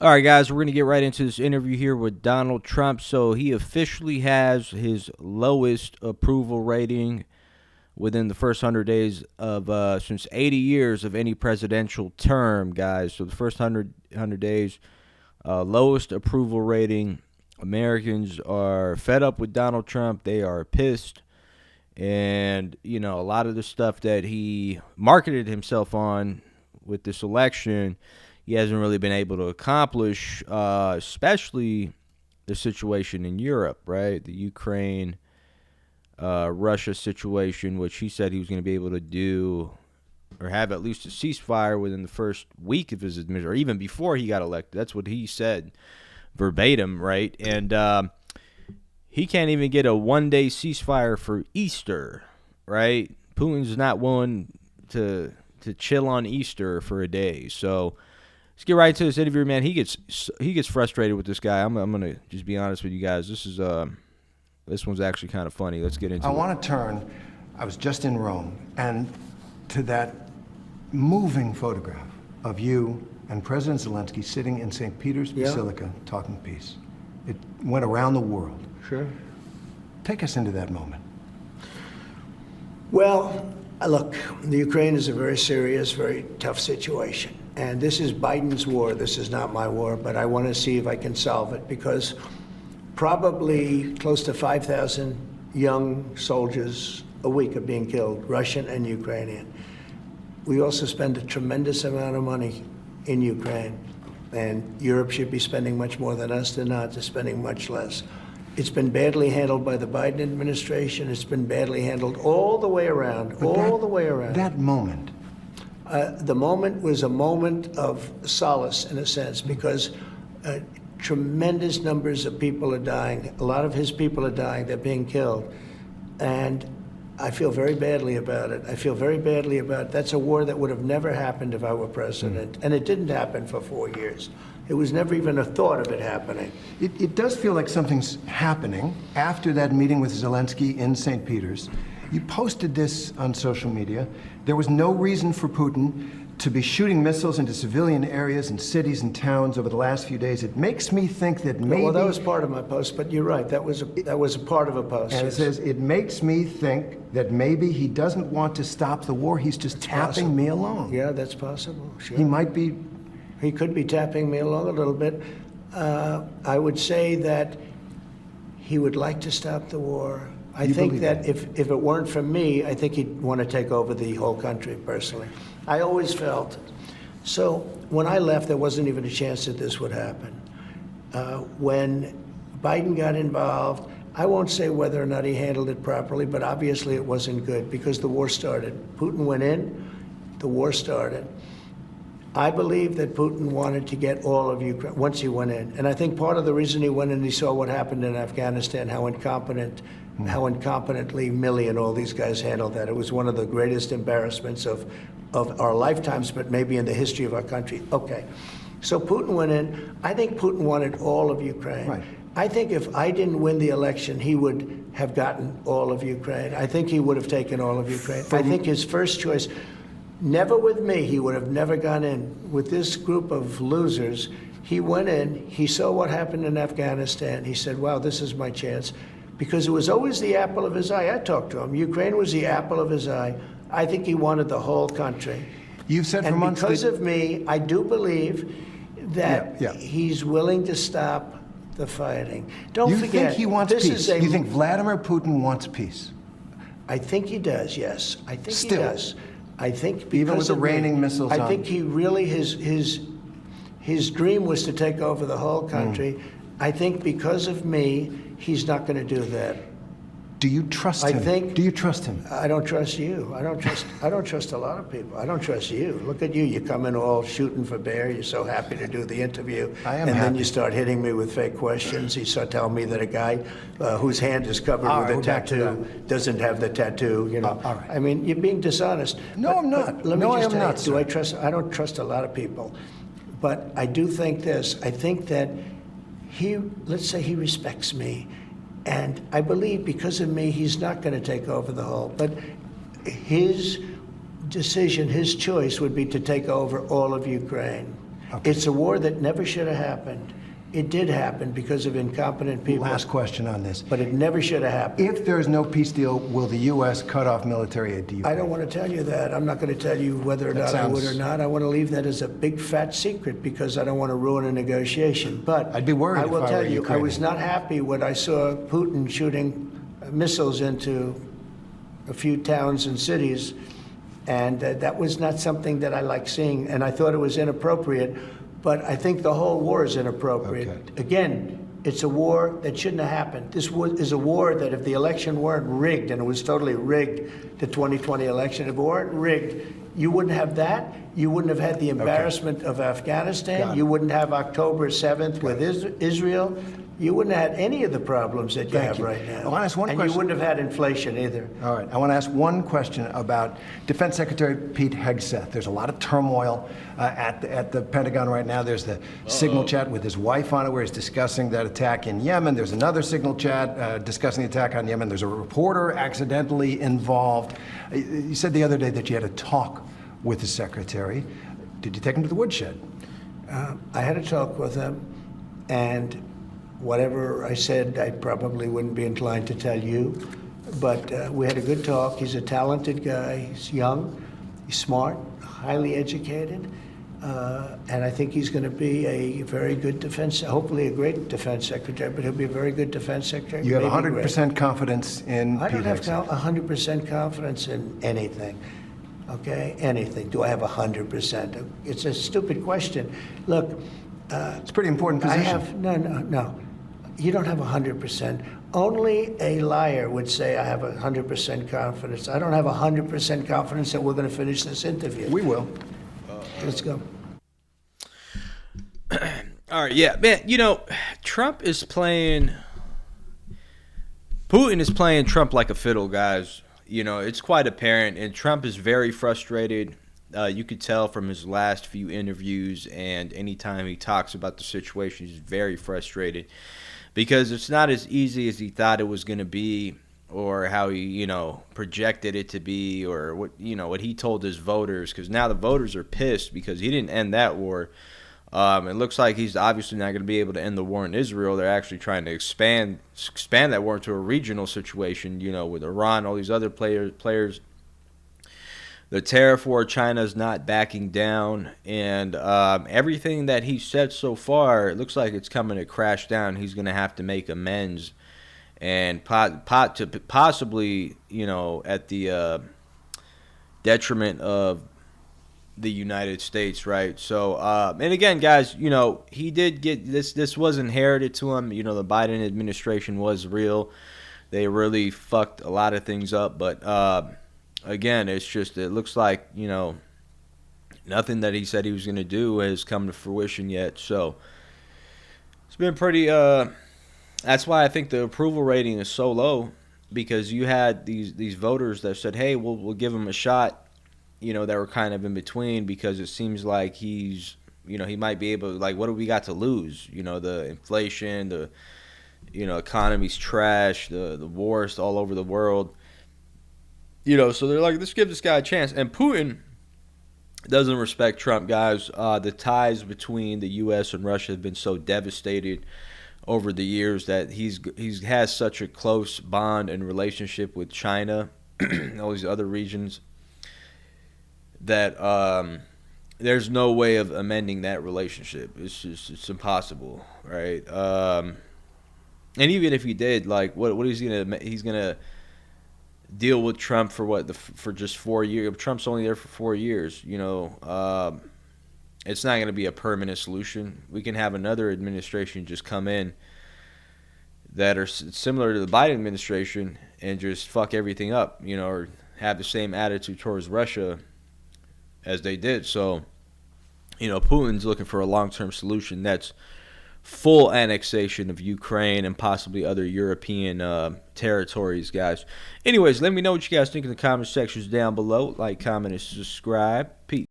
All right, guys, we're going to get right into this interview here with Donald Trump. So he officially has his lowest approval rating within the first 100 days of since 80 years of any presidential term, guys. So the first 100 days, lowest approval rating. Americans are fed up with Donald Trump. They are pissed. And, you know, a lot of the stuff that he marketed himself on with this election, he hasn't really been able to accomplish, especially the situation in Europe, right? The Ukraine, Russia situation, which he said he was going to be able to do or have at least a ceasefire within the first week of his administration, or even before he got elected. That's what he said verbatim, right? And he can't even get a one-day ceasefire for Easter, right? Putin's not willing to chill on Easter for a day. So let's get right to this interview, man. He gets frustrated with this guy. I'm gonna just be honest with you guys. This one's actually kind of funny. Let's get into it. I want to turn. I was just in Rome, and to that moving photograph of you and President Zelensky sitting in St. Peter's Basilica talking peace. It went around the world. Sure. Take us into that moment. Well, look, the Ukraine is a very serious, very tough situation. And this is Biden's war. This is not my war, but I want to see if I can solve it because probably close to 5,000 young soldiers a week are being killed, Russian and Ukrainian. We also spend a tremendous amount of money in Ukraine, and Europe should be spending much more than us. They're not. They're spending much less. It's been badly handled by the Biden administration. It's been badly handled all the way around, the way around. That moment. The moment was a moment of solace, in a sense, because tremendous numbers of people are dying. A lot of his people are dying. They're being killed. And I feel very badly about it. I feel very badly about it. That's a war that would have never happened if I were president. And it didn't happen for 4 years. It was never even a thought of it happening. It does feel like something's happening after that meeting with Zelensky in St. Peter's. You posted this on social media. There was no reason for Putin to be shooting missiles into civilian areas and cities and towns over the last few days. It makes me think that maybe... Well, that was part of my post, but you're right. That was a part of a post. And it says, it makes me think that maybe he doesn't want to stop the war. He's just tapping me along. Yeah, that's possible. Sure. He might be... He could be tapping me along a little bit. I would say that he would like to stop the war. I think that if it weren't for me, I think he'd want to take over the whole country, personally. I always felt. So when I left, there wasn't even a chance that this would happen. When Biden got involved, I won't say whether or not he handled it properly, but obviously it wasn't good because the war started. Putin went in, the war started. I believe that Putin wanted to get all of Ukraine once he went in. And I think part of the reason he went in, he saw what happened in Afghanistan, how incompetently Milley and all these guys handled that. It was one of the greatest embarrassments of our lifetimes, but maybe in the history of our country. Okay. So Putin went in. I think Putin wanted all of Ukraine. Right. I think if I didn't win the election, he would have gotten all of Ukraine. I think he would have taken all of Ukraine. I think his first choice... Never with me, he would have never gone in. With this group of losers, he went in, he saw what happened in Afghanistan. He said, wow, this is my chance. Because it was always the apple of his eye. I talked to him. Ukraine was the apple of his eye. I think he wanted the whole country. You've said for months... And because of me, I do believe that he's willing to stop the fighting. Don't forget... You think he wants peace? You think Vladimir Putin wants peace? I think he does, yes. I think he does. I think because even with the raining missiles I think he really, his dream was to take over the whole country. I think because of me, he's not going to do that. Do you trust him? Do you trust him? I don't trust you. I don't trust a lot of people. I don't trust you. Look at you. You come in all shooting for bear. You're so happy to do the interview. I am and happy. Then you start hitting me with fake questions. You start telling me that a guy whose hand is covered with a tattoo doesn't have the tattoo. You know. All right. I mean, you're being dishonest. No, I'm not. Let me no, just I am not. Do I trust? I don't trust a lot of people, but I do think this. I think that let's say he respects me. And I believe because of me, he's not going to take over the whole. But his decision, his choice would be to take over all of Ukraine. It's a war that never should have happened. It did happen because of incompetent people. Last question on this. But it never should have happened. If there's no peace deal, will the U.S. cut off military aid to Ukraine? I don't want to tell you that. I'm not going to tell you whether or not I would or not. I want to leave that as a big fat secret because I don't want to ruin a negotiation. But I'd be worried I will if I tell were you, I was Ukrainian. not happy when I saw Putin shooting missiles into a few towns and cities, and that was not something that I like seeing, and I thought it was inappropriate. But I think the whole war is inappropriate. Okay. Again, it's a war that shouldn't have happened. This is a war that if the election weren't rigged, and it was totally rigged, the 2020 election, if it weren't rigged, you wouldn't have that. You wouldn't have had the embarrassment of Afghanistan. You wouldn't have October 7th with Israel. You wouldn't have had any of the problems that you have right now. I want to ask one and question. you wouldn't have had inflation either. All right. I want to ask one question about Defense Secretary Pete Hegseth. There's a lot of turmoil at the Pentagon right now. There's the signal chat with his wife on it where he's discussing that attack in Yemen. There's another signal chat discussing the attack on Yemen. There's a reporter accidentally involved. You said the other day that you had a talk with the secretary. Did you take him to the woodshed? I had a talk with him, and whatever I said, I probably wouldn't be inclined to tell you. But we had a good talk. He's a talented guy. He's young. He's smart, highly educated. And I think he's going to be a very good hopefully a great defense secretary, but he'll be a very good defense secretary. You have maybe 100% confidence in I Pete don't have Hegseth? 100% confidence in anything. Okay? Anything. Do I have 100%? It's a stupid question. Look, It's a pretty important position. no. You don't have 100%. Only a liar would say I have 100% confidence. I don't have 100% confidence that we're going to finish this interview. We will. Let's go. All right, yeah, man. You know, Putin is playing Trump like a fiddle, guys. You know, it's quite apparent, and Trump is very frustrated. You could tell from his last few interviews, and anytime he talks about the situation, he's very frustrated because it's not as easy as he thought it was going to be, or how he, projected it to be, or what he told his voters. Because now the voters are pissed because he didn't end that war. It looks like he's obviously not going to be able to end the war in Israel. They're actually trying to expand that war into a regional situation, with Iran, all these other players. The tariff war, China's not backing down, and everything that he said so far, it looks like it's coming to crash down. He's going to have to make amends, and possibly, at the detriment of the United States, right? So, and again, guys, he did get this. This was inherited to him. The Biden administration was real. They really fucked a lot of things up, but again, it looks like, nothing that he said he was going to do has come to fruition yet. So it's been pretty, that's why I think the approval rating is so low, because you had these voters that said, hey, we'll give him a shot, that were kind of in between, because it seems like he's, he might be able to, like, what do we got to lose? The inflation, the, economy's trash, the wars all over the world. So they're like, let's give this guy a chance. And Putin doesn't respect Trump, guys. The ties between the U.S. and Russia have been so devastated over the years that he has such a close bond and relationship with China and all these other regions that there's no way of amending that relationship. It's impossible, right? And even if he did, like, what he's gonna deal with Trump for just 4 years. Trump's only there for 4 years. It's not going to be a permanent solution. We can have another administration just come in that are similar to the Biden administration and just fuck everything up, or have the same attitude towards Russia as they did. So, Putin's looking for a long-term solution that's full annexation of Ukraine and possibly other European territories, guys. Anyways, let me know what you guys think in the comment sections down below. Like, comment, and subscribe. Peace.